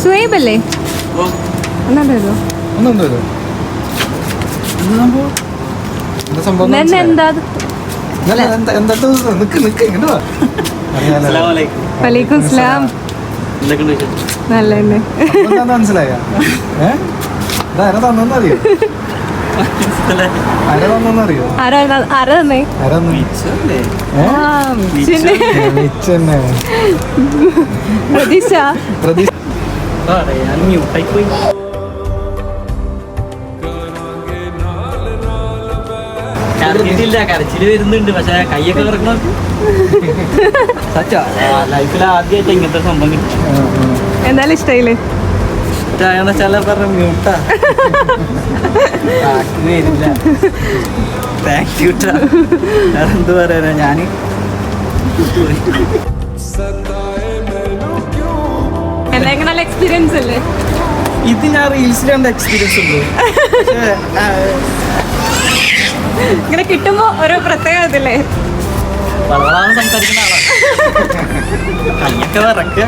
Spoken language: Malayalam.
സുഹൈബ് അല്ലേ? ഒന്നുണ്ടല്ലോ എന്താ വലൈക്കും സ്ലാം. നല്ല മനസ്സിലായ ആരാ തന്നേ? പ്രതീക്ഷ കരച്ചില് വരുന്നുണ്ട്. പക്ഷെ കൈയൊക്കെ ഇറക്കണം. ലൈഫിൽ ആദ്യമായിട്ട് ഇങ്ങനത്തെ സംഭവം കിട്ടും. എന്തായാലും ഇഷ്ടായില്ലേ? ഇഷ്ടായെന്ന് വെച്ചാൽ പറഞ്ഞ മ്യൂട്ടാ. വരില്ല. താങ്ക് യു ട്ടാ. എന്ത് പറയാനാ ഞാന്. എന്തെങ്കിലും നല്ല എക്സ്പീരിയൻസ് അല്ലേ ഇത്? ഞാൻ റീൽസിൽ കണ്ട എക്സ്പീരിയൻസ് ഉള്ളൂ. ഇങ്ങനെ കിട്ടുമ്പോ ഒരു പ്രത്യേക ഇതില്ലേ? വളവാണ് സംസാരിക്കുന്ന ആളാണ്. കയ്യൊക്കെ വിറക്കുക.